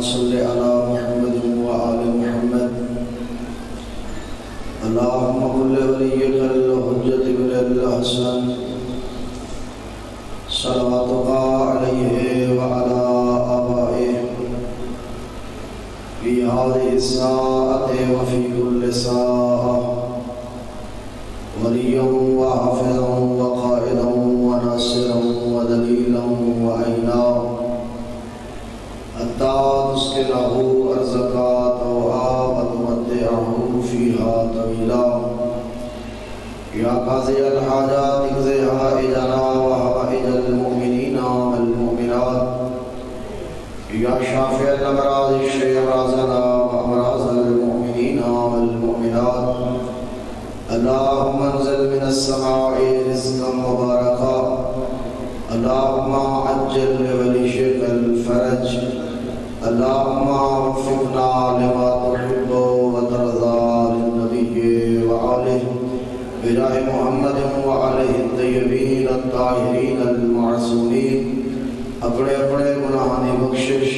صل على محمد وآل محمد اللهم كل وليك الحجة بن الحسن صلواتك عليه وعلى آبائه في هذه الساعة وفي كل ساعة وليا وحافظا وقائدا وناصرا ودليلا وعينا حتى تسكنه أرزك طوعا وتمتعه فيها طويلا يا قاضي الحاجات اقض حوائجنا وحوائج المؤمنين والمؤمنات يا شافع الأمراض اشف أمراضنا وأمراض المؤمنين والمؤمنات اللهم انزل من السماء رزقا مباركا اللهم عجل لوليك الفرج اللهم وفقنا لما تحب وترضى للنبي وآله بجاه محمد وعليه الطيبين الطاهرين المعصومين اپنے اپنے گناہوں کی بخشش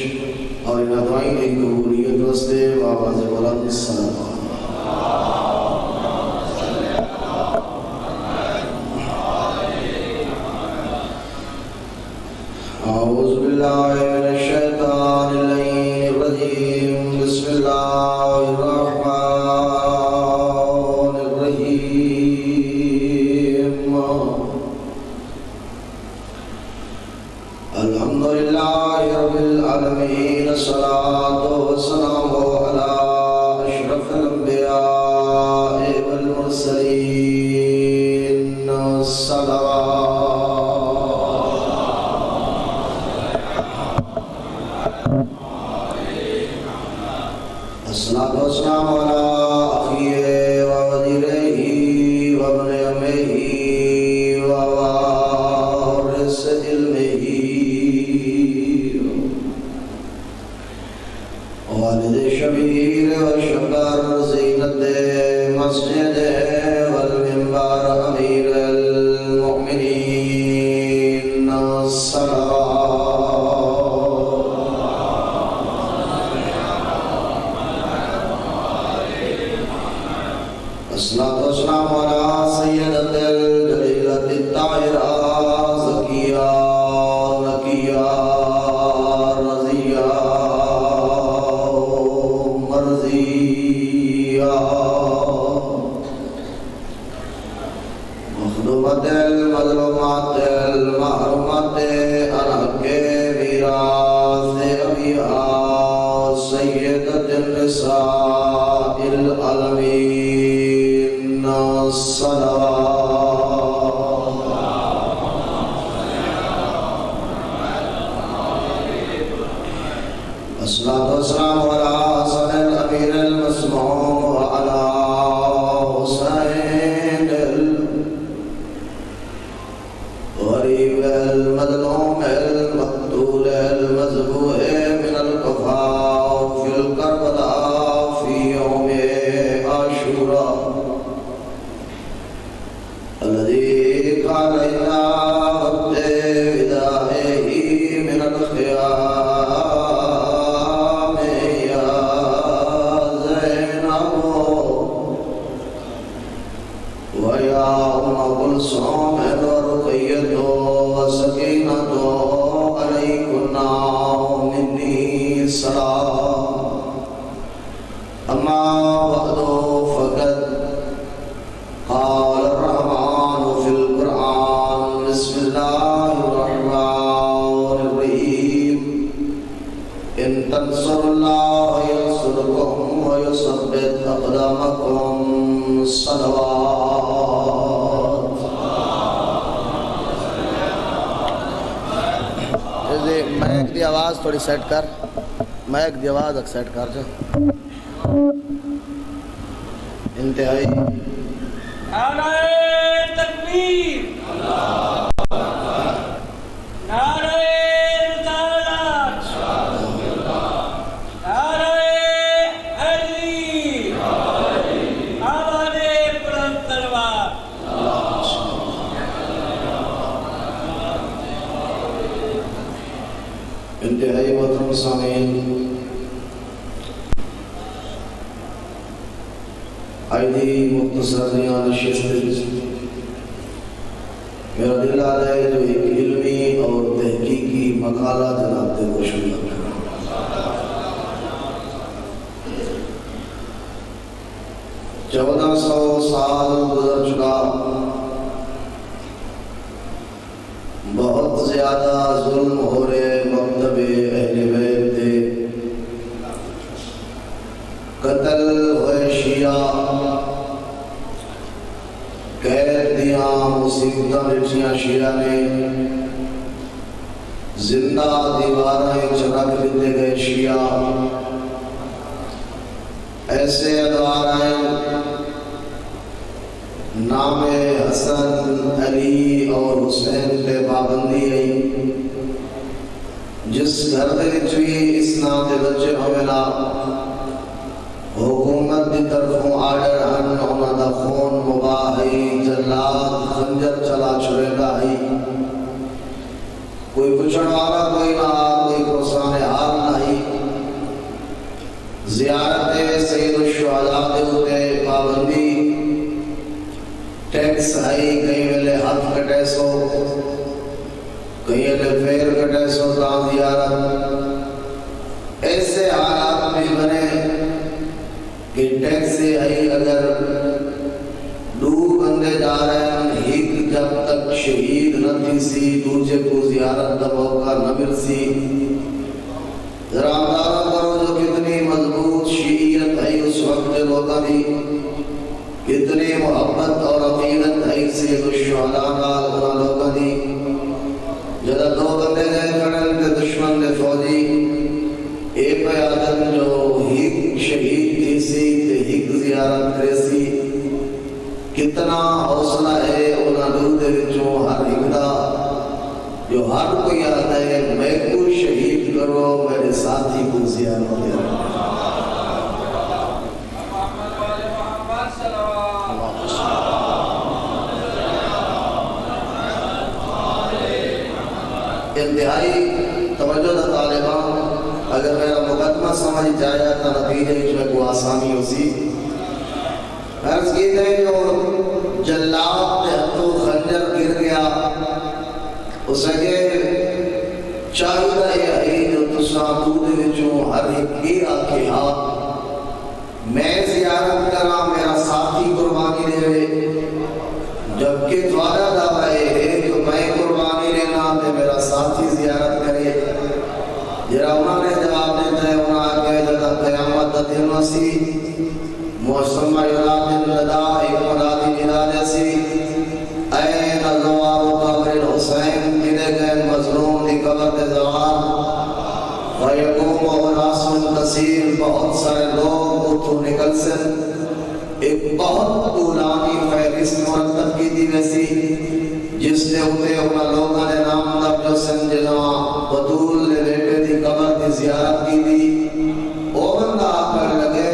اور ان دعائیں کی قبولیت واسطے آواز بلند الصلاۃ أعوذ بالله من الشيطان اللعين الرجيم بسم الله الرحمن الرحيم الحمد لله رب العالمين الصلاة والسلام على أشرف الأنبياء والمرسلين الصلوات الصلاة والسلام على أخيه ووزيره وابن أمه ووارث علمه والد الشبير والشبر زينة مسجد والمنبر أمير المؤمنين الصلاة والسلام على سيدة الجليلة الطاهرة زكية نقية رضية مرضية مخدومة المظلومات المحرومات أنحق ميراث أبيها سيدة النساء العالمين الصلاة والسلام على حسن الأمير المسموم وعلى حسين الغريب المظلوم المقتول المذبوح من الكفار في الكربلاء في يوم عاشوراء الذي قال إلى وقت وداعه من الخيام يا زينب ويا أم كلثوم ورقية وسكينة عليكن مني سلام أما بعد فقد قال الرحمن في القرآن بسم الله الرحمن الرحيم إن تنصروا الله ينصركم ويثبت أقدامكم صلوات مائک دی آواز تھوڑی سیٹ کر مائک دی آواز سیٹ کر جو انتہائی نعرہ تکبیر نعرہ رسالت نعرہ حیدری آواز بلند تلوار انتہائی محترم سامعین، آئی مختصر نشست میرا دل آ ہے جو ایک علمی اور تحقیقی مقالہ جناب تے کوشش کرنا 1400 سال گزر چکا بہت زیادہ ظلم ہو رہے مکتب اہل بیت تے قتل ہوئے شیعہ قید دیاں مصیبتاں رچیاں شیعہ نے زندہ دیواریں چرک دیتے گئے شیعہ ایسے ادوار آئے نام حسن علی اور حسین پہ پابندی آئی جس گھر دے چوئی اس نام دے بچے ہوئے حکومت دی طرفوں آرڈر ہن ہونا دا خون مباہی جلاد خنجر چلا چھوڑے گا ہی کوئی پچھڑ والا کوئی نہ کوئی پرسان حال نہیں زیارت سید الشہداء دے ہوتے پابندی ٹیکس آئی کہیں ویلے ہاتھ کٹے سو کہیں ویلے پیر کٹے سو تاں زیارت ایسے حالات میں بنے کہ ٹیکس آئی اگر دو بندے جا رہے ہیں ایک جب تک شہید نہ تھی سی دوسرے کو زیارت دا موقع نہ مل سی ذرا اندازہ کرو جو کتنی مضبوط شیعیت ہے اس وقت لوگا دی کتنی محبت اور عقیدت ہے سید الشہداء کا لوگا دی جدہ دو بندے گئے کھڑن تے دشمن دے فوجی ایک پیادن جو ایک شہید تھی سی تے ایک زیارت کرے سی کتنا حوصلہ ہے انہاں دو دے وچوں ہر ایک دا جو ہر کوئی آتا ہے میں کو شہید کرو میرے ساتھی کو زیارت کرو انتہائی توجہ دا طالبان اگر میرا مقدمہ سمجھ جایا تا نتیجہ جو کو آسانی ہو سی عرض کی ہے جو جلاب تے ہتھوں خنجر گر گیا اس اگے چاہیدہ ہے جو تساں دودھ وچوں ہر ایک کی آکے میں زیارت کرا میرا ساتھی قربانی دے جبکہ دوارا دعویٰ ہے جو میں قربانی لینا تے میرا ساتھی زیارت کرے جرا انہوں نے جواب دیتا ہے انہوں آگے جدا قیامت دن وسی موسمہ یراد الندہ ایک مرادی ندا جیسی این زوار قبر حسین کدے گئے مظلوم دی قبر دے زوار ویقوم و ناس منتصیر بہت سارے لوگ اتھو نکل سے ایک بہت طولانی فہرست مرتب کی دی ویسی جس نے ہوتے انہا لوگاں نے نام دب جو سنجنوا بطول نے بیٹے دی قبر دی زیارت کی دی اور بندہ آکر لگے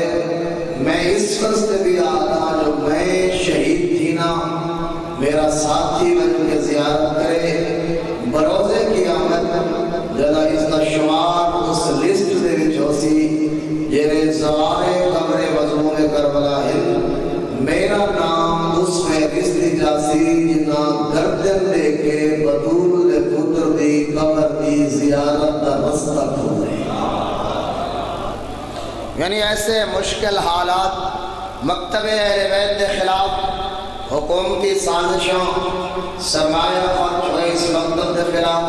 میں اس فرست بھی آتا جو میں شہید تھی نا میرا ساتھی بن کے زیارت کرے بروزے کی آمد جدا اس کا شمار اس لسٹ دے وچوسی جنہیں زوارے قبر مظلوم کربلا ہند میرا نام اس فہرست دی جاسی جنا گردن دے کے بطول پتر دی قبر دی زیارت دا رستہ کھول رہے یعنی ایسے مشکل حالات مکتب اہل بیت کے خلاف حکومتی سازشوں سرمایہ خرچ ہوئے اس مکتب کے خلاف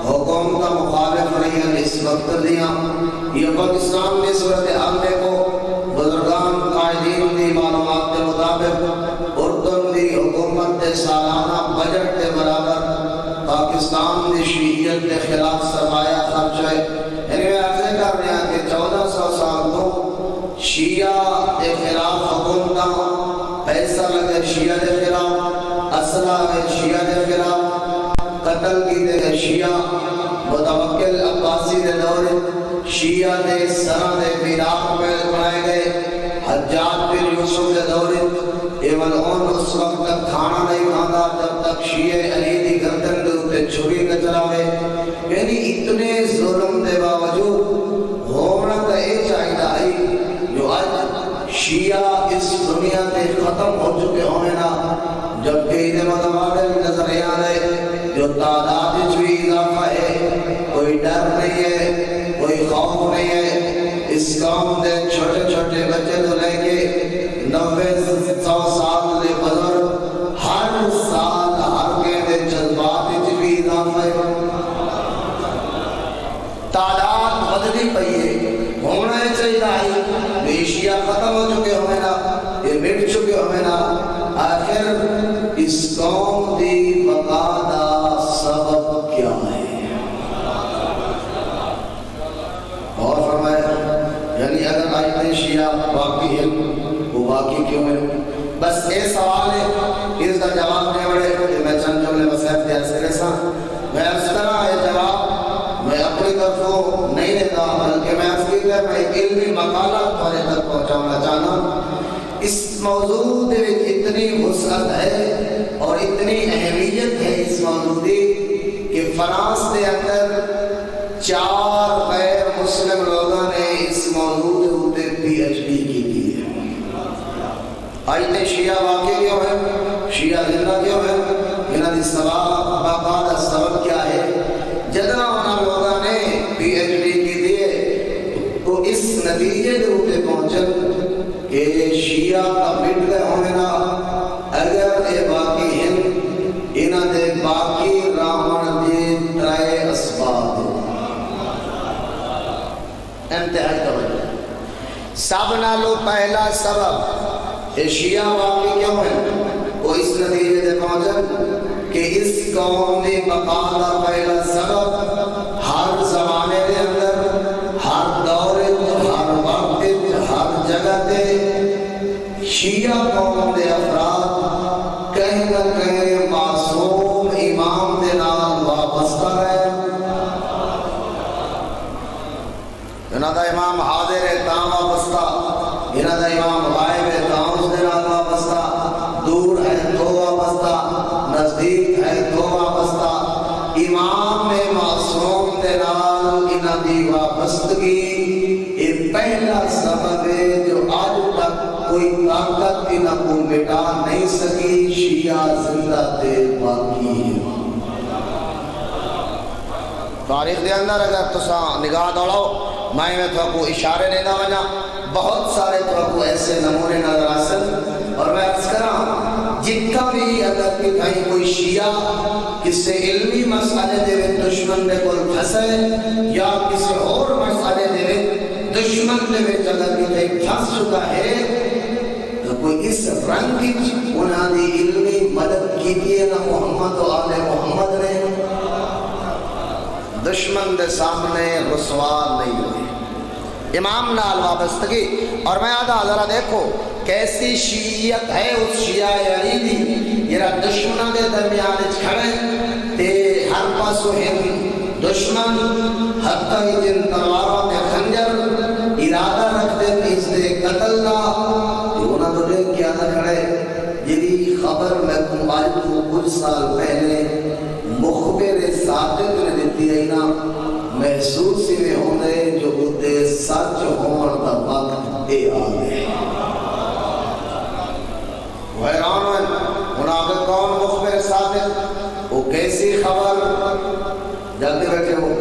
حکومت کا مخالف رہی ہے اس مکتب دیا یہ پاکستان میں صورتحال کو بزرگان قائدین دی معلومات کے مطابق اردن دی حکومت کے سالانہ بجٹ کے برابر پاکستان دی شیعیت کے خلاف سرمایہ خرچ ہے یعنی میں عرضے کر رہا کہ 1400 سال تو شیعہ کے خلاف حکومتہ پیسہ لگے شیعہ کے خلاف اسلحہ ہے شیعہ کے خلاف قتل کی دے شیعہ متوکل عباسی دے دور شیعہ دے سرہ دے بیراق پہ بنائے گئے حجاج بن یوسف دے دور ایون اون اس وقت تک کھانا نہیں کھانا جب تک شیعہ علی دی گردن دے اوپر چھری نہ چلاوے یعنی اتنے ظلم دے باوجود ہونا تو یہ چاہیے جو آج شیعہ اس دنیا خوف نہیں ہے. اس قوم دے چھوٹے چھوٹے بچے تو لے کے 90-100 سال دے بزرگ ہر سال ہر کے دے جذبات بھی اضافہ ہے. تعداد بدلی پئی ہے. ہونا چاہیے بے شیعہ ختم ہو چکے ہوئے نا, یہ مٹ چکے ہوئے نا. آخر اس قوم دی بقا دا سبب کیا ہے؟ اور فرمایا یعنی اگر آئیتے شیعہ باقی ہے وہ باقی کیوں ہے؟ بس یہ سوال ہے, اس کا جواب نہیں بڑے کہ میں چند جملے مسئلہ دیاز کرے سا. میں اس طرح یہ جواب میں اپنی طرفوں نہیں دیتا, بلکہ میں اس کی طرف میں ایک علمی مقالہ تمہارے تک پہنچانا چاہنا. اس موضوع میں اتنی وسعت ہے اور اتنی اہمیت ہے اس موضوع کی کہ فرانس کے اندر 4 غیر مسلم لوگوں نے اس موضوع کے PhD کی ہے. آئیتے شیعہ واقع کیوں ہے, شیعہ زندہ کیوں ہے, انہوں نے سبب سبب کیا ہے. جتنا انہوں لوگوں نے PhD کی دیے تو اس نتیجے کے اوپر پہنچن کہ شیعہ کا مٹ گئے ہونے نا اگر یہ باقی ہیں انہوں نے باقی رامن دے 3 اسباب انتہائی توجہ. سب نالو پہلا سبب یہ شیعہ واقعی کیوں ہے وہ اس نتیجے سے پہنچن کہ اس قوم نے بقا کا پہلا سبب ہر زمانے کے اندر ہر دور ہر وقت ہر جگہ تے شیعہ قوم کے افراد کہیں نہ کہیں معصوم امام کے نام وابستہ ہے. انہاں دا امام حاضر ہے تاں وابستہ, انہاں دا امام غائب ہے تاں اس دے نال وابستہ, دور ہے تو وابستہ, نزدیک ہے تو وابستہ. امام معصوم دے نال انہاں دی وابستگی یہ پہلا سبب ہے جو آج تک کوئی طاقت انہاں کو مٹا نہیں سکی. شیعہ زندہ تے باقی ہے. تاریخ دے اندر اگر تساں نگاہ دوڑاؤ میں تو کو اشارے نہیں دا وجہ بہت سارے تو ایسے نمونے نظر آسن. اور میں عرض کراں جتنا بھی اگر کہ کہیں کوئی شیعہ کسی علمی مسئلے دے دشمن دے کول پھنسے یا کسی اور مسئلے دے دشمن دے اگر کہ پھنس چکا ہے تو کوئی اس رنگ کی انہاں دی علمی مدد کی دیئے نہ محمد و آل محمد نے دشمن دے سامنے رسوا نہیں ہوئی. امام نال وابستگی. اور میں آدھا ذرا دیکھو کیسی شیعت ہے اس شیعہ علی دی جرا دشمنوں دے درمیان کھڑے تے ہر پاسو ہند دشمن حتی جن تلواروں تے خنجر ارادہ رکھتے اس دے قتل دا انہوں نے دیکھ کیا نہ کھڑے. جدی خبر میں آج کو کچھ سال پہلے مخبر صادق نے دیتی ہے نا محسوس ہی میں ہونے جو ہوتے سچ ہون دا وقت اے آگے. حیران ہے منافق کون مخبر صادق, وہ کیسی خبر جلدی بیٹھے ہو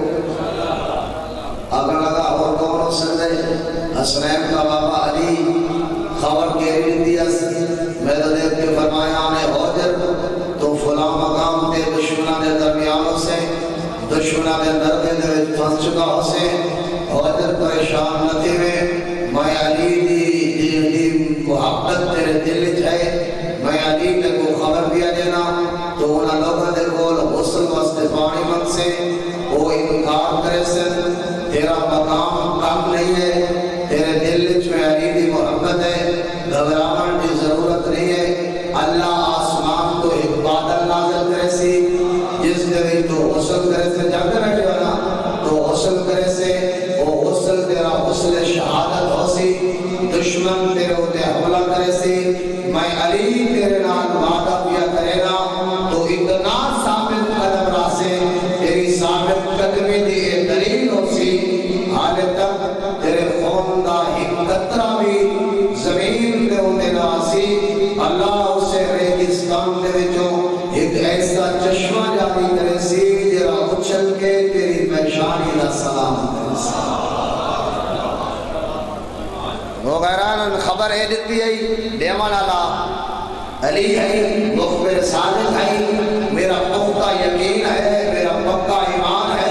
اگر لگا اور کون ہو سکتے حسنین کا بابا علی خبر کیری دیس میں تو دیکھ کے فرمایا نے حجر تو فلاں مقام تے دشمنہ دے درمیانوں سے دشمنہ دے درگے دے پھنس چکا ہو سے حجر پریشان نہ تھی میں علی دی محبت تیرے دل ہے میں علی نے کو خبر دیا دینا تو انہاں لوگوں دے کول غسل واسطے پانی منگ سے وہ انکار کرے سے تیرا مقام کم نہیں ہے تیرے دل میں علی دی محبت ہے گھبراہٹ کی ضرورت نہیں ہے. اللہ آسمان تو ایک بادل نازل کرے سی جس دے تو غسل کرے سے جگ بیٹھے والا تو غسل کرے سے وہ غسل تیرا غسل شہادت ہو سی دشمن تیرے ہوتے حملہ کرے سی میں علی تیرے نال وعدہ کیا کرے گا تو اتنا ثابت قدم راسے تیری ثابت قدمی دی دلیل ہو سی حال تک تیرے خون دا ایک قطرہ بھی زمین دے ہوتے ناسی اللہ اسے ریگستان دے وچوں ایک ایسا چشمہ جاری کرے سی جرا اچھل کے تیری پیشانی دا سلام کرے سی. وہ غیران خبر ہے دیتی ہے دیوان اللہ علی ہے مخبر صادق ہے میرا پختہ یقین ہے میرا پکا ایمان ہے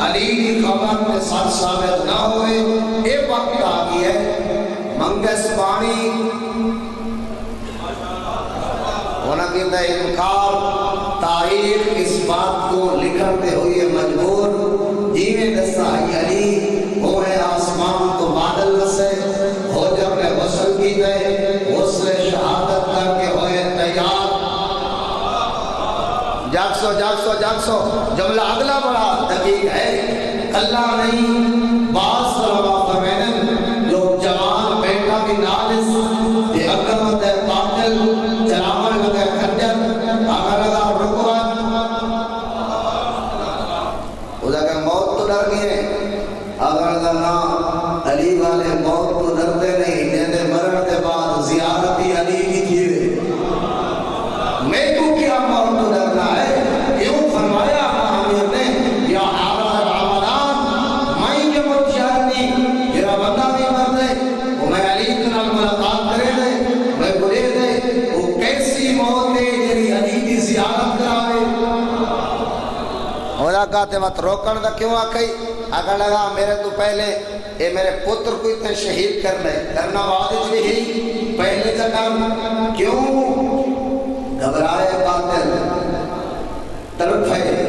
علی کی خبر میں سچ ثابت نہ ہوئے ایک وقت آ گئی ہے منگس پانی ہونا کہتا ہے انکار تاریخ اس بات کو لکھتے ہوئے مجبور جیویں دستا ہے علی وہ ہے آسمان تو بادل رسے ہو جب نے غسل کی گئے غسل شہادت کر کے ہوئے تیار جاگ سو جملہ اگلا بڑا دقیق ہے اللہ نہیں باز صلوہ فرمینن جو جوان بیٹا بھی نالس دے اکرمت قاتل جرامل لگے خنجر آگا لگا رکوان خدا کہ موت تو ڈر گئے آگا لگا نا علی والے موت تو ڈرتے نہیں جیسے مرن کے بعد زیارتی علی کی کیوے میں تو کیا موت تو ڈرنا ہے یوں فرمایا حامیر نے یا حارہ رمضان میں جو متشارنی میرا بندہ بھی مرتے وہ میں علی اتنا ملاقات کرے دے میں بلے دے وہ کیسی موت ہے جنہی علی کی زیارت کرائے خدا کہتے وقت روکن دا کیوں آکھئی اگر لگا میرے تو پہلے اے میرے پتر کو اتنے شہید کرنا واجب بھی ہی پہلے کا کام کیوں گھبرائے قاتل تڑپ ہے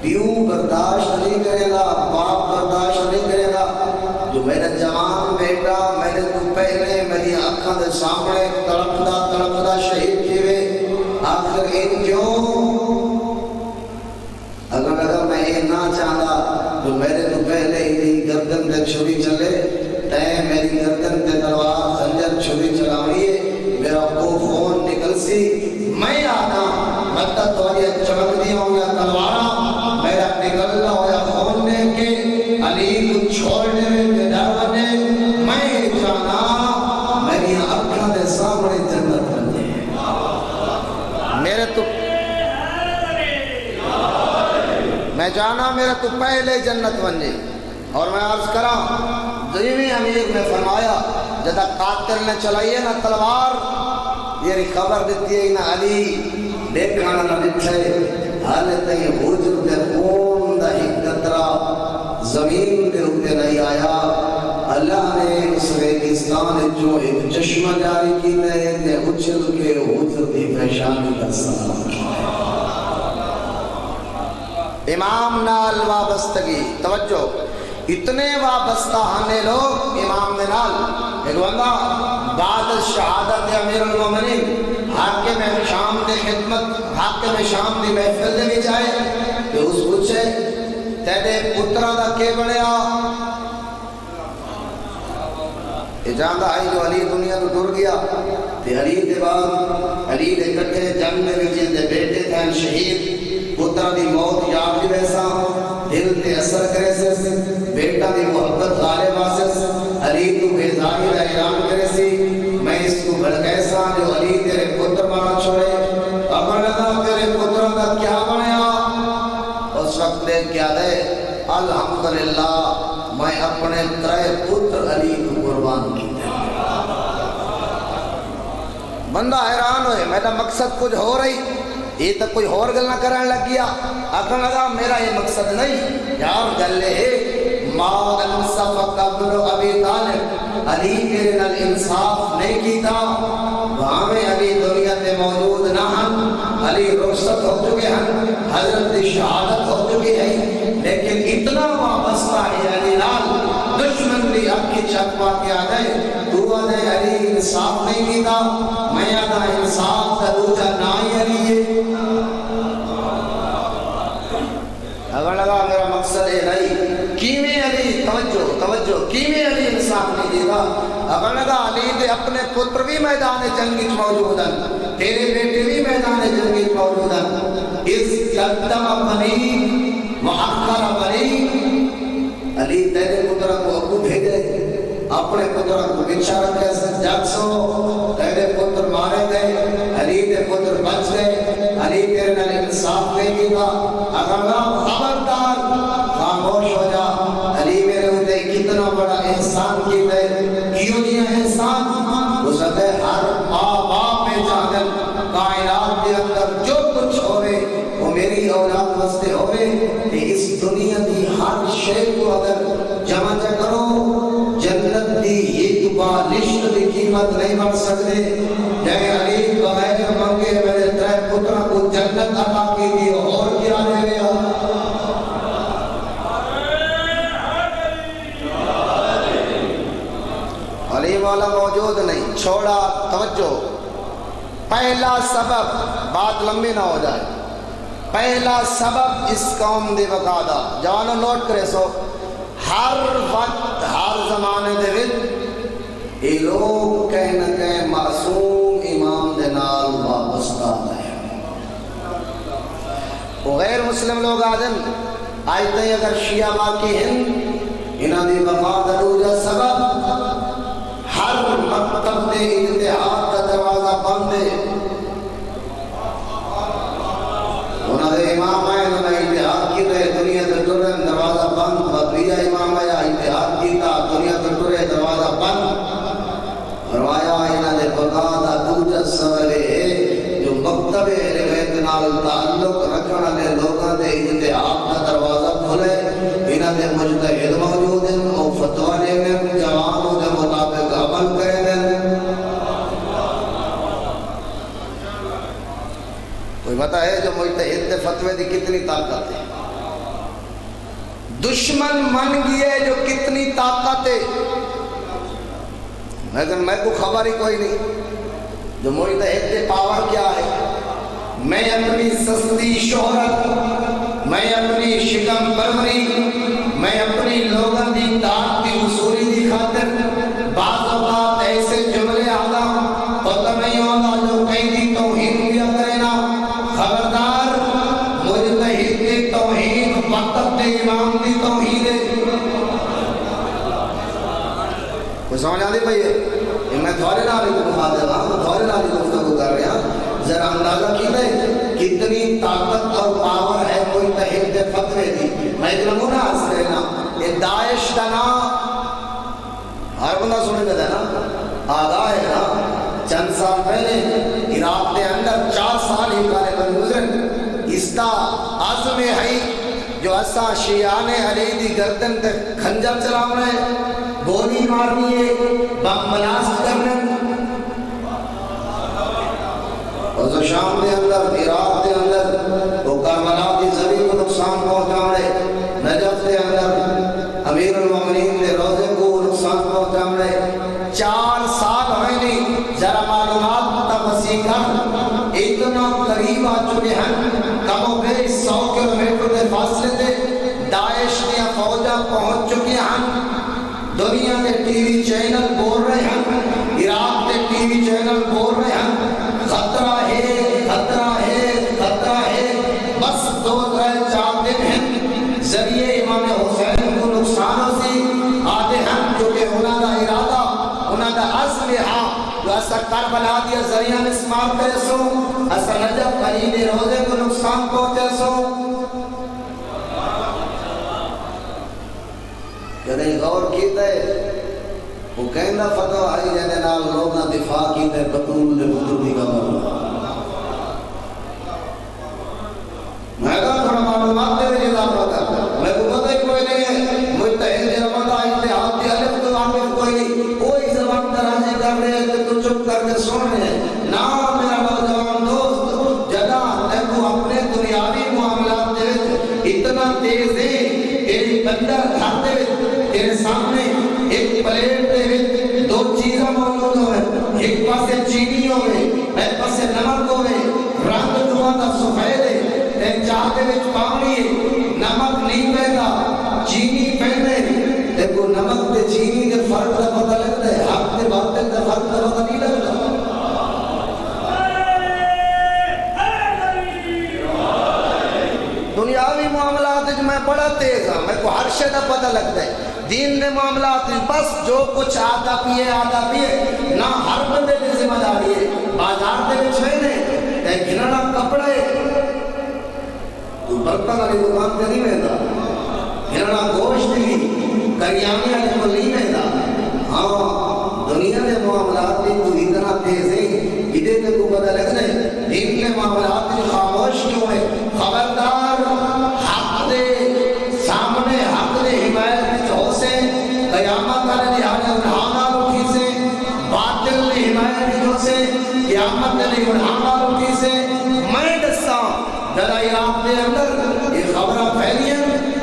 پیو برداشت نہیں کرے گا باپ برداشت نہیں کرے گا جو میرا جوان بیٹا میرے تو پہلے میری آنکھاں دے سامنے تڑپدا شہید کیوے آخر ان کیوں اگر میں یہ نہ چاہتا تو میرے تو پہلے ہی گردن تے چھری چلے تے میری گردن تے تلوار خنجر چھری چلاویے میرا کو خون نکل سی میں آتا مدد تو یہ چمک دیا ہوں یا تلوارا میرا نکلنا ہویا خون نے کہ علی کو چھوڑنے میں ڈر بنے میں جانا میری اکھاں دے سامنے جنت بنے میرے تو میں جانا میرا تو پہلے جنت بنجے اور میں عرض کرا ضیوی امیر نے فرمایا جدا قاتل نے چلائیے نا تلوار یہ خبر دیتی ہے نا علی دیکھانا نہ دکھے حالت ہے حجر دے خون دا ہی قطرہ زمین دے ہوتے نہیں آیا اللہ نے اس ریگستان جو ایک چشمہ جاری کی نے اچھل کے حجر دی پہشانی کا سلام امام نال وابستگی توجہ اتنے وابستہ ہنے لوگ امام نال ایگوانگا بعد شہادت امیر المومنین حاکم شام دے خدمت حاکم شام دی محفل دے بھی جائے تو اس پوچھے تیرے پترہ دا کے بڑیا جاندہ آئی جو علی دنیا تو ڈر گیا تے علی دے بعد علی دے کٹھے جنگ میں بھی دے بیٹے تھے شہید پترہ دی موت یاد بھی ویسا دل تے اثر کرے سے بیٹا دی محبت غالب آسس علی تو بے ظاہر اعلان کرے سی میں اس کو بھڑکیسا جو علی تیرے پتر مانا چھوڑے اگر لگا تیرے پترہ کا کیا بنیا اس وقت دے کیا دے الحمدللہ میں اپنے ترے پتر علی کو قربان کی دے بندہ حیران ہوئے میرا مقصد کچھ ہو رہی یہ تو کوئی اور گلنا کرنے لگ گیا آخر لگا میرا یہ مقصد نہیں یار گلے ہے ما انصف قبر ابی طالب علی میرے نال انصاف نہیں کیتا وہاں میں ابھی دنیا تے موجود نہ ہن علی رخصت ہو چکے ہیں حضرت شہادت ہو چکی ہے لیکن اتنا وابستہ ہے علی نال دشمن بھی اب کی چکوا کے آ گئے تو نے علی انصاف نہیں کیتا میں آدھا انصاف کا دوجہ نہ ہی علی ہے اگر لگا میرا مقصد ہے نہیں کیویں علی توجہ کیویں علی انصاف نہیں دیتا اگر لگا علی دے اپنے پتر بھی میدان جنگی موجود ہیں تیرے بیٹے بھی میدان جنگی موجود ہیں اس قدم بنی مؤخر بنی علی تیرے پتر کو ابو بھیجے اپنے پتر کو بچھا رکھے جگ سو تیرے پتر مارے گئے علی دے پتر بچ گئے علی تیرے نال انصاف نہیں کیتا اگر نہ خبردار خاموش ہو جا علی میرے ہوتے کتنا بڑا احسان کیتا ہے کیوں جی احسان اس نے ہر باپ میں جانن کائنات کے اندر جو کچھ ہوئے وہ میری اولاد واسطے ہوئے کہ اس دنیا کی ہر شے کو اگر جمع کرو جنت دی ایک بالشت کی قیمت نہیں بڑھ سکتے جائے علی بغیر منگے میرے ترے پترہ کو جنت عطا کی دی اور کیا دے گیا علی مولا موجود نہیں چھوڑا توجہ پہلا سبب بات لمبی نہ ہو جائے پہلا سبب اس قوم دی بقا دا جوانوں نوٹ کرے سو ہر وقت ہر زمانے دے وچ یہ لوگ کہیں نہ کہیں معصوم امام دے نال وابستہ ہے وہ غیر مسلم لوگ آدم آئیتے اگر شیعہ باقی ہیں انہاں دی بقا دا دوجا سبب ہر مکتب دے اتحاد کا دروازہ بند ہے انہاں دے امام آئے انہاں نے اتحاد کی رہے دنیا دے ٹرے دروازہ بند بقیہ امام آیا اتحاد کی تا دنیا دے ٹرے دروازہ بند فرمایا انہاں دے بقا دا دوجا سبب ہے جو مکتب اہل بیت نال تعلق رکھنے والے لوگاں دے اتحاد کا دروازہ کھلے انہاں دے مجتہد موجود ہیں اور فتویٰ لینے جوانوں دے مطابق عمل کریں کوئی پتہ ہے جو مجتہد دے فتوے دی کتنی طاقت ہے دشمن من گئے جو کتنی طاقت ہے لیکن میں کو خبر ہی کوئی نہیں جو مجتہد دے پاور کیا ہے میں اپنی سستی شہرت میں اپنی شکم پروری میں اپنی لوگوں دی داد کی وصولی دی خاطر بعض اوقات ایسے جملے آدھا پتہ نہیں ہوگا جو کہیں دی توہین کیا کرنا خبردار مجتہد دی توہین وقت دے امام دی توہین ہے کوئی سمجھ آدھی بھئی ہے میں دھورے نالی کو مخاطب ہوں دھورے نالی کو گفتگو کر رہا ذرا اندازہ کی ہے کتنی طاقت اور پاور ہے کوئی تحید فتوے دی میں ایک نمونہ حس کرنا یہ داعش کا نام ہر بندہ سنے دیتا ہے نا آگاہ ہے نا چند سال پہلے عراق کے اندر 4 سال ہی کارے بن گزرے اس کا عزم ہے جو اسا شیعان علی دی گردن تے کھنجر چلاؤ رہے گولی مارنی ہے بم بلاسٹ کرنے اور شام دے اندر عراق دے اندر وہ کربلا کی زمین کو نقصان پہنچانے نجف دے اندر امیر المومنین دے روزے کو نقصان پہنچانے 4 سال ہوئے نہیں ذرا معلومات تفصیل کر اتنا قریب آ چکے ہیں کم و بیش 100 کلومیٹر کے فاصلے سے داعش دیا فوجاں پہنچ چکے ہیں دنیا کے ٹی وی چینل بول رہے ہیں عراق کے ٹی وی چینل بول رہے ہیں خطرہ ہے خطرہ ہے خطرہ ہے بس 2-4 دن ہیں ذریعے امام حسین کو نقصانوں سے آتے ہیں جو کہ انہوں کا ارادہ انہوں کا عزم ہاں جو ایسا کربلا دیا ذریعہ میں اسمار کرے سو ایسا نجف علی دے روزے کو نقصان پہنچے سو یعنی غور کیتا ہے وہ کہنا فتوہ آئی جانے نال لوگنا دفاع کیتا ہے بطول دے بطولی کا مولا میں کہا تھوڑا معلومات دے رہے اضافہ کرتا میں کو پتہ ہی کوئی نہیں ہے مجتہد جرمدہ اتحاد دی علم تو عامل کوئی نہیں کوئی زبان درازی کر رہے ہیں کہ تو چپ کر کے سن رہے ہیں نا میرا نوجوان دوست جگہ تیکو اپنے دنیاوی معاملات دے اتنا تیز ہے تیری بندر گھر دے تیرے سامنے ایک پلیٹ دے 2 چیزیں موجود ہوئے ایک پاسے چینی ہوئے ایک پاسے نمک ہوئے رنگ دعا دا سفید ہے ایک چاہتے وچ پانی نمک نہیں پہنا چینی پہنے دیکھو نمک تے چینی کے فرق کا پتہ لگتا ہے حق تے باطل کا فرق کا پتہ نہیں لگتا دنیاوی معاملات میں بڑا تیز ہوں میں کو ہر شے دا پتہ لگتا ہے دین دے معاملات بس جو کچھ آتا پیے نہ ہر بندے کی ذمہ داری ہے بازار دے وچ ہے تے گھننا کپڑا ہے تو برتن والی دکان تے نہیں ویندا گھننا گوشت نہیں دریامی علی ملیم ہے دا ہاں دنیا دے معاملات دی تو اتنا تیز ہے ادھے تے کو پتہ لگ رہے دین کے معاملات دی خاموش کیوں ہے خبردار حق دے سامنے حق دے حمایت وچ ہو سے قیامت والے لحاظ انہانا اٹھی سے باطل نے حمایت وچ ہو سے قیامت نے انہانا اٹھی سے میں دساں جدا عراق دے اندر یہ خبریں پھیلیاں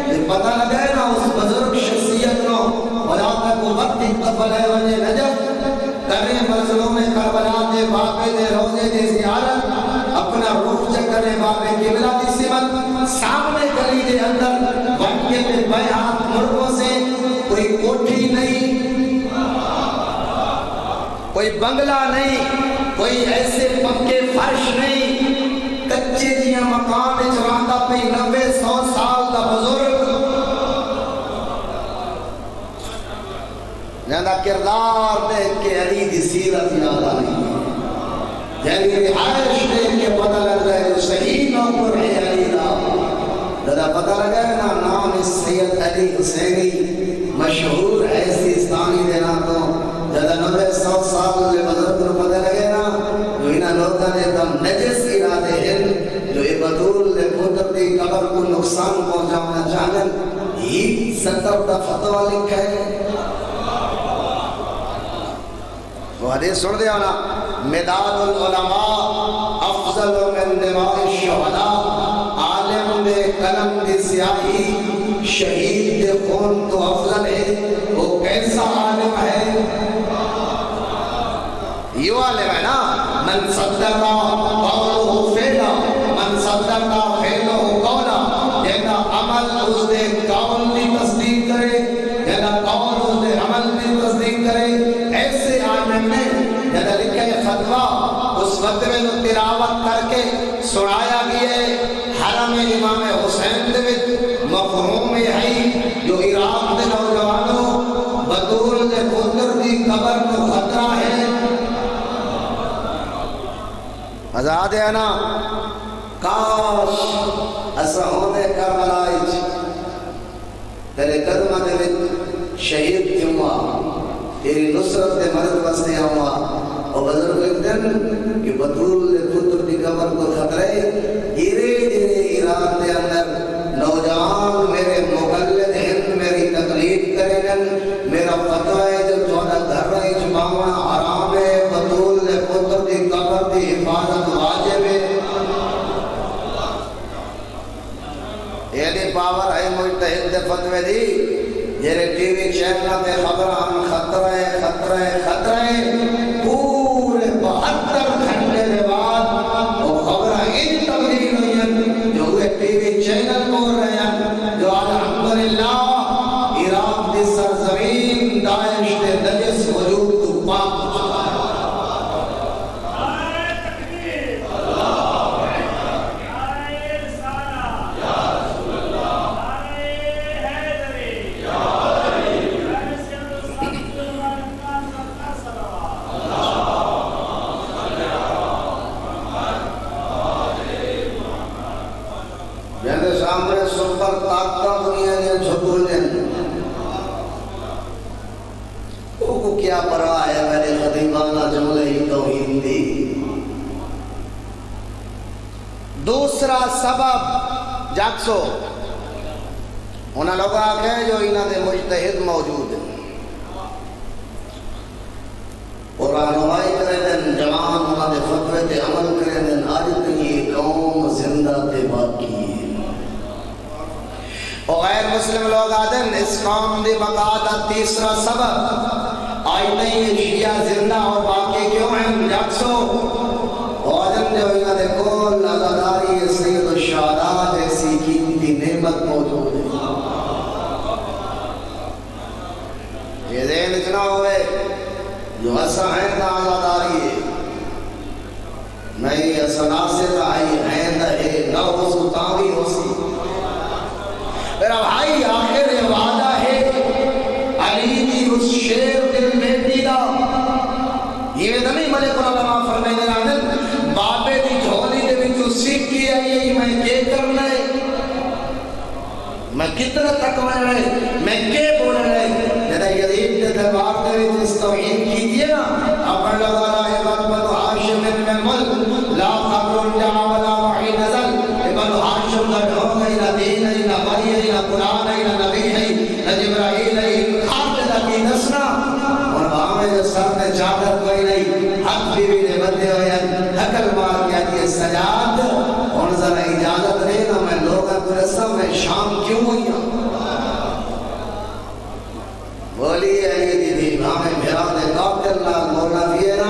یہ پتہ لگا ہے نا اس بزرگ شخصیت نو ولا تک وقت قبل ہے وجہ نجف کرے مظلوم کربلا دے باقی دے روزے دے زیارت اپنا روح چکرے بابے قبلہ دی سمت سامنے گلی دے اندر بنکے پہ بیعات مرگوں سے کوئی کوٹھی نہیں کوئی بنگلہ نہیں کوئی ایسے پکے فرش نہیں کچے دیا مکان چراندہ پہ 90-100 سال دا بزرگ جہاں کردار دیکھ کے علی دی سیرت یاد آئی یعنی رہائش دیکھ کے پتہ لگ رہا ہے جو صحیح نوکر ہے علی دا جہاں پتہ لگا ہے نا نام سید علی حسینی مشہور ہے سیستانی دینا تو جہاں 90-100 سال لے بزرگ کو پتہ لگے نا جو انہا لوگا نے دم نجس ارادے ہیں جو اے بدول لے پوتر دی قبر کو نقصان پہنچانا چاہنے ہی 70 دا فتوہ لکھا ہے وہ حدیث سن دیا نا مداد العلماء افضل من دماء الشہداء عالم دے قلم دی سیاہی شہید دے خون تو افضل ہے وہ کیسا عالم ہے یہ عالم ہے نا من صدقا قولہ فیلا من صدقا فیلہ قولا جینا عمل اس دے قول دی تصدیق کرے جینا قول اس دے عمل دی تصدیق کرے ایسے عالم نے جینا لکھے فتوہ اس وقت میں جو تلاوت کر کے سنایا گیا ہے حرم امام حسین دے مفہوم ہے جو عراق دے نوجوانوں بطول دے پتر دی قبر کو خطرہ ہے آزاد ہے نا کاش ایسا ہونے کربلائی تیرے قدمہ دے وچ شہید کیوں تیری نصرت دے مدد واسطے ہوا اور بزرگ لکھدن کہ بطول دے پتر دی قبر کو خطرے دھیرے دھیرے عراق دے اندر نوجوان میرے مقلد ہند میری تقلید کریں گن میرا فتوہ ہے جو چودہ گھر رہی جمعہ حرام ہے بطول دے پتر دی قبر دی حفاظت واجب ہے ایلی پاور ہے مجتہد دے فتوہ دی یہ ٹی وی چینل تے خبران خطرے خطرے خطرے پورے 72 گھنٹے کے بعد وہ خبریں ان تبدیل ہوئی ہیں جو ہوئے ٹی وی چینل بول رہے ہیں جو الحمدللہ عراق دی سرزمین داعش دے نجس وجود کو پاک سامنے سپر طاقتہ دنیا نے جھکو دیں کو کیا پرواہ ہے میرے خطیبانہ جملہ ہی توہین دی دوسرا سبب جاکسو انہاں لوگ آگئے جو انہاں دے مجتہد موجود ہیں اور رہنمائی کرے دن جوان انہاں دے فتوے تے عمل کرے دن آج تک یہ قوم زندہ تے باقی ہے اور غیر مسلم لوگ آدن اس قوم دی بقا دا تیسرا سبب آئی نہیں شیعہ زندہ اور باقی کیوں ہیں جاکسو اور آدن جو انہاں دے کول عزاداری سید الشہداء جیسی قیمتی نعمت موجود ہے یہ ذہن اتنا ہوئے جو ایسا ہے نا عزاداری ہے نہیں ایسا ناصر آئی ہے نہ ہو سلطان بھی ہو سی میرا بھائی آخر وعدہ ہے علی دی اس شیر دل میں دیدہ یہ دمی ملک العلماء فرمائے دلانن بابے دی جھولی دے بھی تو سیکھ کیا یہی میں کیا کرنا ہے میں کتنا تک میں رہے میں کیا بول رہے توہین کیجئے نا اپن لگا رہا ہے بنو ہاشم میں ملک لا قبر جا ولا وحی نزل بنو ہاشم کا ڈھو گئی نہ دین ہے نہ وحی ہے نہ قرآن ہے نہ نبی ہے نہ جبرائیل ہے خاطر کی نسنا اور وہاں میں جو سر نے چادر کوئی نہیں حق بھی نے بندے ہوئے حقل مار کیا دیئے سجاد اور ذرا اجازت دینا میں لوگا کو رسا میں شام کیوں ہوئی ہوں بولی ہے یہ دی امام بھیراد قابل اللہ مولا دینا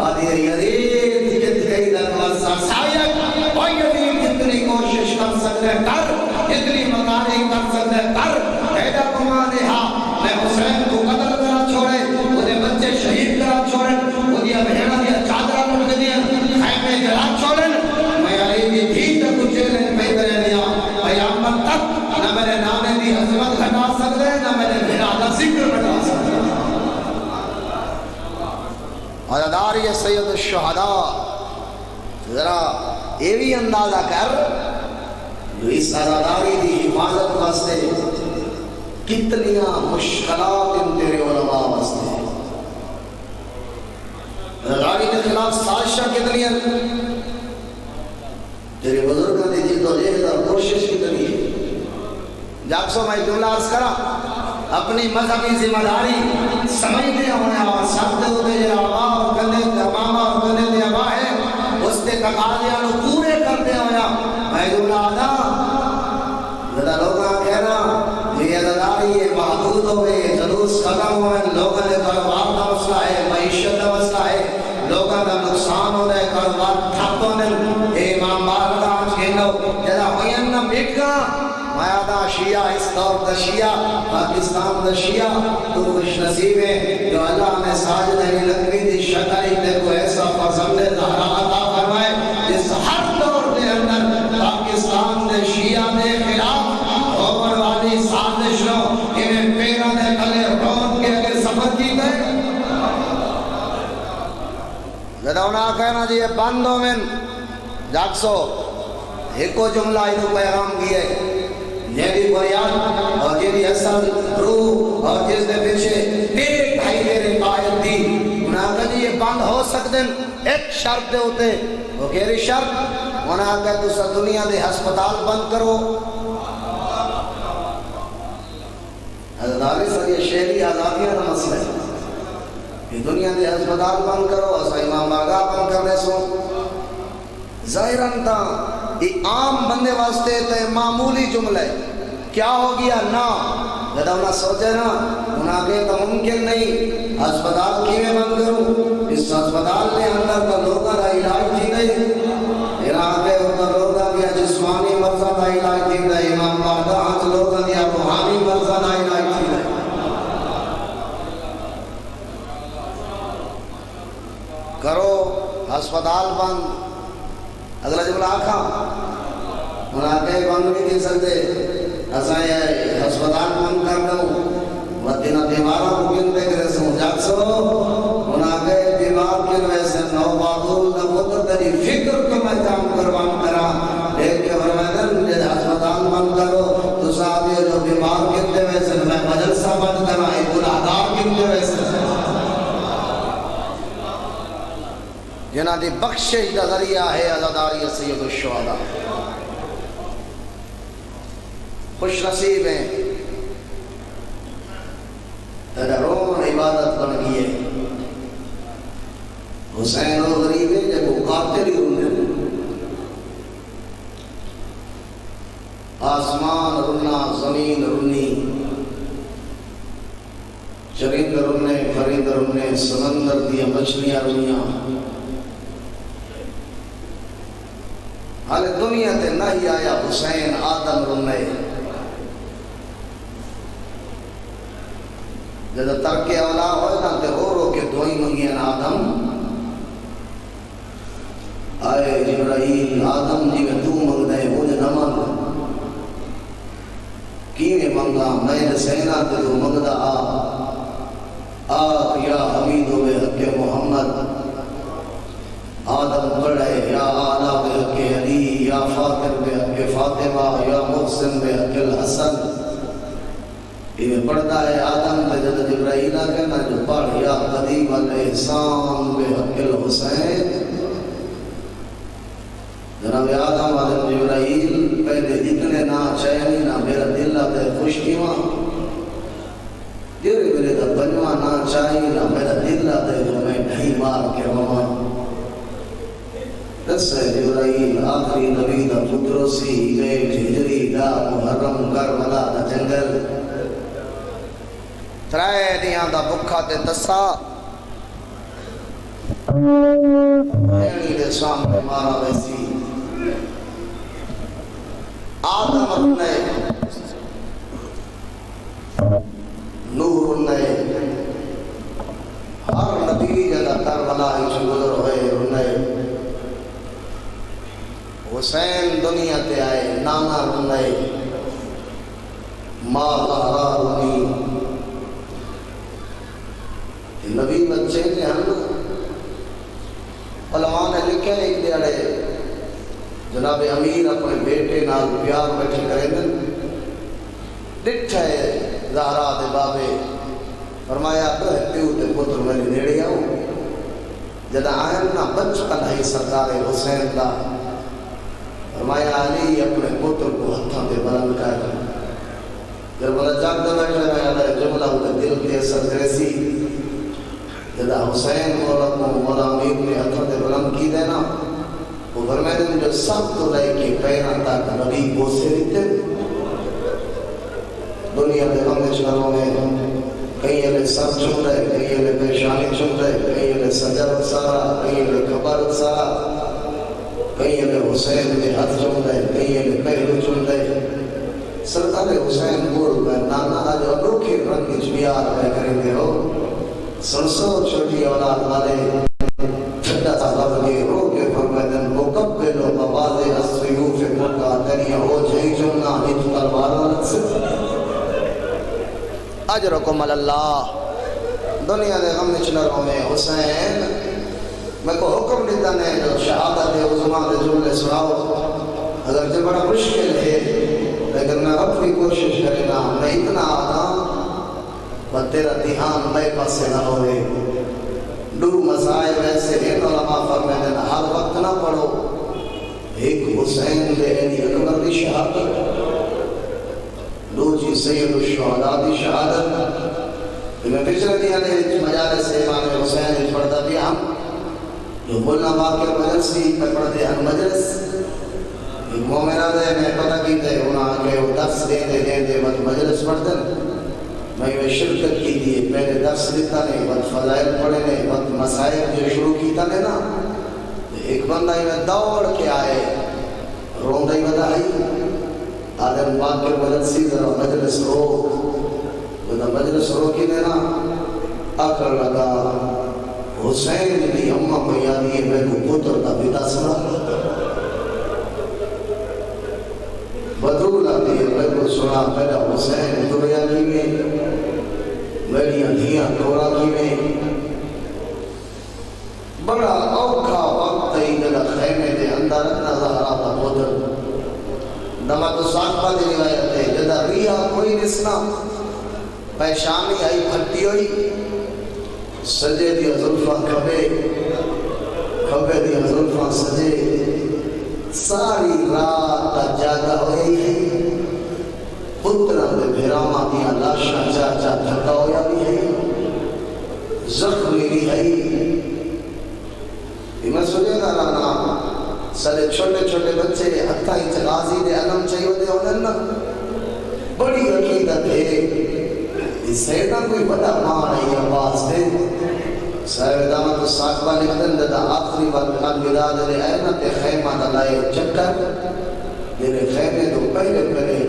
آدھی یدید جت گئی لگوار ساسائک اور یدید جتنی کوشش کر سکتے کر جتنی مکانی کر سکتے کر پیدا کما دے ہاں میں حسین کو قتل کرا چھوڑے انہیں بچے شہید کرا چھوڑے انہیں بھیڑا دیا چادرہ لٹک دیا خیمے جلا چھوڑے میں علی بھی بھی تک کچھے لیں پیدرے دیا قیامت تک نہ میرے نانے دی عظمت گھٹا سکتے نہ میرے بھیڑا دا ذکر بڑھا سکتے عزاداری سید الشہداء ذرا ایوی اندازہ کر جو اس عزاداری دی حفاظت واسطے کتنیاں مشکلات ان تیرے علماء واسطے عزاداری کے خلاف سازشہ کتنیاں تیرے بزرگاں دی جد و جہد اور کوشش کتنی ہے جاکسو میں جملہ عرض کرا اپنی مذہبی ذمہ داری سمجھتے ہوئے اور ساتھ ہوتے جے آبا اور کندے دے ماما اور کندے دے ابا ہے اس کے تقاضیاں پورے کرتے ہوئے میں جملہ آدھا جدا لوگاں کہنا یہ عزاداری یہ محدود ہوئے جلوس ختم ہوئے لوگاں نے کاروبار کا مسئلہ ہے معیشت کا مسئلہ ہے لوگاں کا نقصان ہو رہے کاروبار ٹھپ ہونے امام بارگاہ آج کہنو جدا ہوئین نہ بیٹھ گا میں آدھا شیعہ اس طور دا شیعہ پاکستان دا شیعہ تو خوش نصیب ہے جو اللہ نے ساجد علی لکوی دی شکل تے کو ایسا فرزند زہرا عطا فرمائے جس ہر دور دے اندر پاکستان دے شیعہ دے خلاف اوپر والی سازش نو انہیں پیرا دے کلے رون کے اگر سفر کی گئے زدونا کہنا جی یہ بندوں میں جاکسو ایکو جملہ ایدو پیغام کیے یہ بھی بریان اور یہ بھی اصل روح اور جس نے پیچھے ایک بھائی میرے قائد دی انہاں کہا جی یہ بند ہو سکتے ایک شرط دے ہوتے وہ کہہ شرط انہاں کہا تو سا دنیا دے ہسپتال بند کرو حضرت علی صلی یہ شہری آزادیاں نہ مسئلہ ہے کہ دنیا دے ہسپتال بند کرو اسا امام بارگاہ بند کرنے سو ظاہراً تا یہ عام بندے واسطے تو معمولی جملہ ہے کیا ہو گیا نا جدا انہاں سوچے نا انہاں کہ تو ممکن نہیں ہسپتال کیویں بند کروں اس ہسپتال کے اندر تو لوگاں دا علاج تھی نہیں انہاں کہ تو لوگاں دیا جسمانی مرضاں دا علاج تھی نہیں امام بارگاہ ہاتھ لوگاں دیا روحانی مرضاں دا علاج تھی نہیں کرو ہسپتال بند اگلا جملہ آکھا انہاں کہ بند بھی دے سکتے اساں یہ ہسپتال بند کر دوں ودینا بیمارہ کو گنتے کرے سو جاکسو انہاں کہ بیمار کے ویسے نو بادول نہ خود تری فکر کو میں جام کروان کرا ایک کے فرمائدن جد ہسپتال بند کرو تو صاحب یہ جو بیمار گنتے ویسے میں مجلسہ بند کرا ایک گناہگار گنتے ویسے جنہ دی بخشش دا ذریعہ ہے عزاداری سید الشہداء خوش نصیب ہیں تیرا روم عبادت بن گئی ہے حسین و غریب ہے جب وہ قاتل ہی رونے آسمان رنا زمین رنی چرند رنے فرند رنے سمندر دیا مچھلیاں رنیاں حال دنیا تے نہ ہی آیا حسین آدم رنے جب ترک اولا ہوئے نا تے رو کے دعائی منگیاں آدم آئے جبرائیل آدم جی میں تو منگ دے وہ جے نہ منگ کیویں منگا میں سینا تے تو منگ دا آ یا حمید و حق محمد آدم پڑھے یا آلہ بے حق علی یا فاطر بے حق فاطمہ یا محسن بے حق الحسن یہ پڑھتا ہے آدم تے جد جبرائیل کہنا جو پڑھ یا قدیم الاحسان بحق الحسین. جناب آدم آدم جبرائیل پہلے اتنے نہ چینی نہ میرا دل آتے خوش کیواں جیرے میرے دا بنوا نہ چاہی نہ میرا دل آتے جو میں ڈھائی مار کے رواں. دس ہے جبرائیل آخری نبی دا پترو سی بیٹ ہجری دا محرم کربلا دا جنگل ترائے دیاں دا بکھا تے دسا اینی دے سامنے مارا ویسی آدم اپنے نور نے ہر نبی جگہ کربلا ہی گزر ہوئے انہیں حسین دنیا تے آئے نانا رنے ماں زہرا رنی نبی بچے نے ہم علماء نے لکھے ایک دیڑے جناب امیر اپنے بیٹے نال پیار بیٹھے کریں دن ڈٹھ ہے زہرا دے بابے فرمایا تو پیو تے پتر میرے نیڑے آؤ جدا آئین نا بچپن ہے سرکار حسین دا فرمایا علی اپنے پتر کو ہتھاں تے بلند کر جب بلا جاگ دے بیٹھے رہے اللہ جملہ ہوتے دل کے اثر کریسی جدا حسین مولا امیر نے ہتھاں تے بلند کی دینا وہ فرمائے دن جو سب تو لے کے پیران تک نبی بوسے دیتے دنیا دے غم شہروں میں کہیں یہ سر چم رہے کہیں یہ پیشانی چم رہے کہیں یہ سجر سارا کہیں یہ کبر سارا کہیں یہ حسین کے ہاتھ چم رہے کہیں یہ پہلو چم رہے سرکار حسین بول میں نانا آج انوکھے رنگ اجبیار میں کریں گے ہو سنسو چھوٹی اولاد والے چھٹا سا لفظی رو کے فرمیدن مقبلو مواز السیوف مقاتنی ہو جہی جمنا ہیچ تلواروں رکھتے اجرکم اللہ. دنیا دے غم نچلروں میں حسین میں کو حکم دیتا نے جو شہادت عظمہ دے جملے سناؤ اگر جو بڑا مشکل ہے لیکن میں اپنی کوشش کرنا میں اتنا آتا اور تیرا دھیان میں پاس سے نہ ہوئے دو مسائل ایسے ہیں علماء فرمائے دینا ہر وقت نہ پڑھو ایک حسین دے اینی اکبر دی شہادت دو جی سید الشہداء دی شہادت میں پچھلے دیا نے مجالس امام حسین پڑھتا بھی ہم جو بولنا واقع مجلسی میں پڑھتے ہیں مجلس ایک مومنہ دے میں پتہ کی تے انہاں کے وہ درس دے وقت مجلس پڑھتے میں شرکت کی دیئے میں نے درس دیتا نہیں وقت فضائل پڑھے نہیں وقت مسائل جو شروع کیتا نہیں نا ایک بندہ ہی میں دوڑ کے آئے روندہ ہی بدائی آدم پاک کے مجلسی ذرا مجلس روک مجلس روکی دینا اکر لگا حسین بھی اممہ کو یادی ہے میں کو پتر کا پتا سنا بدول آتی ہے میں کو سنا پہلا حسین دنیا کی میں میری دھیاں دورا کی میں بڑا اوکھا وقت ہی جگہ خیمے دے اندر نظارہ تھا پتر نمہ تو ساکھا دی روایت ہے جدہ ریہ کوئی نسنا پیشانی آئی پھٹی ہوئی سجے دیا ظلفہ کھبے دیا ظلفہ سجے ساری رات جاگا ہوئی ہے پترم دے بھیراما دیا لاشا چاچا تھکا ہویا بھی ہے زخمی بھی ہے میں سجے گا لانا سارے چھوٹے چھوٹے بچے ہتھا ہی غازی دے علم چاہیے دے انہاں بڑی عقیدت ہے اس سے نہ کوئی بڑا ماں نہیں عباس دے صاحب دامت الساقبہ لکھتن دا آخری وقت الوداع دے اینا تے خیمہ دلائے چکر میرے خیمے تو پہلے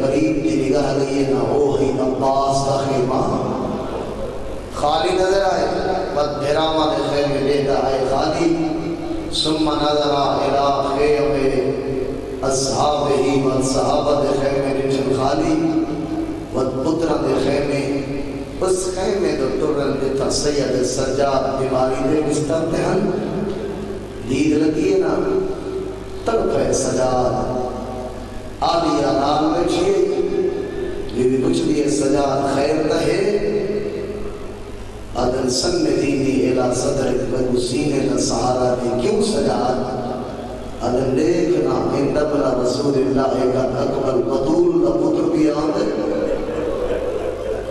غریب کی نگاہ گئی ہے نا اوہی عباس کا خیمہ خالی نظر آئے بد بھیرامہ دے خیمے لیتا آئے خالی ثم نظر الى خیمے اصحابہی والصحابہ دے خیمے لٹن خالی والپترہ دے خیمے اس خیمے دو ترن دیتا سید سجاد بیماری دے بستر دہن دید لگی ہے نا تڑپ ہے سجاد آلیہ نال میں چھئے بیوی پوچھ لیے سجاد خیر ہے اگر سندینی الہ صدرک بگو سینے کا سہارا دے کیوں سجاد اگر دیکھنا اندبنا رسول اللہ کا اکبر بطول کا پتر بھی آدھے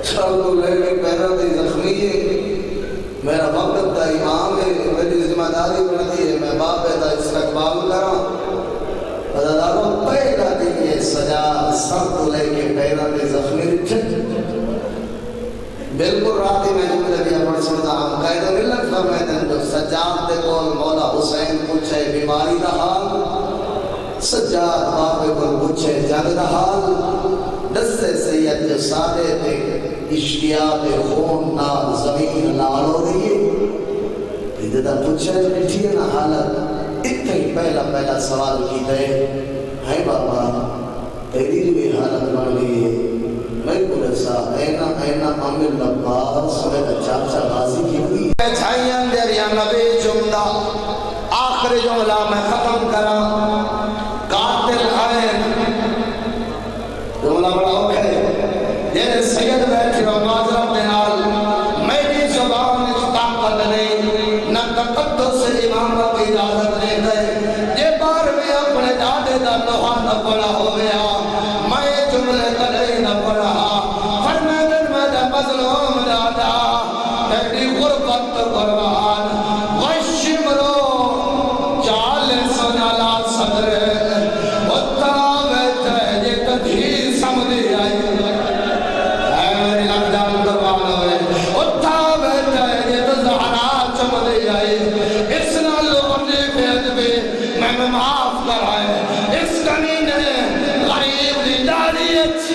چل تو لے لے پیرا دی زخمی ہے میرا وقت دا امام ہے میری ذمہ داری بڑھتی ہے میں باپ ہے دا استقبال کرا بداداروں پہلا دیکھئے سجاد سر تو لے کے پیرا دی زخمی چھٹ بالکل راتی میں جملے بھی اپنے سنتا ہم قائدہ ملت فرمیدن جو سجاد دے کول مولا حسین پوچھے بیماری دا حال سجاد باپے کول پوچھے جنگ دا حال دستے سید جو سادے تے اشتیاب خون نال زمین لال ہو رہی ہے ادھا پوچھے مٹھی نا حالت اتنے پہلا سوال کی دے ہے بابا تیری جو یہ حالت بن گئی ہے میں پولیسا اینا عامل لباس سمیت چاچا غازی کی ہوئی چھائیاں دیریا نبی جملہ آخری جملہ میں ختم کرا قاتل آئین جملہ بڑا ہو گئے یہ سید بیٹھے و معذرت دینال میری زبان اس طاقت نہیں نہ تقدس امامت اجازت نہیں دے یہ بار میں اپنے دادے دا نوحہ نہ پڑا ہو گیا میں جملے تلے نہ پڑا فرمیدن میں دے مظلوم دادا تیری غربت قربان وشمرو چالیس نالا صدر اتاویت یہ تدھی سمدھی آئی اے میری لگدان قربان ہوئے اتاویت یہ تزہرا چمدھی آئی اس نالو اپنے بیت بھی میں معاف کرائے اس کنی نے غریب دی داریت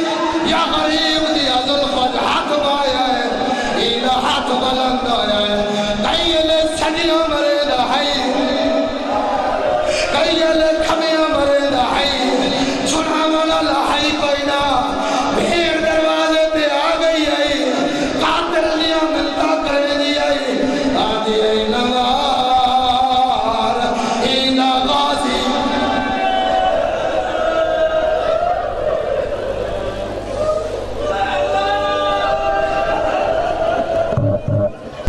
یا غریب دی ازل خد حق بایا ہے ایدہ حق بلند آیا ہے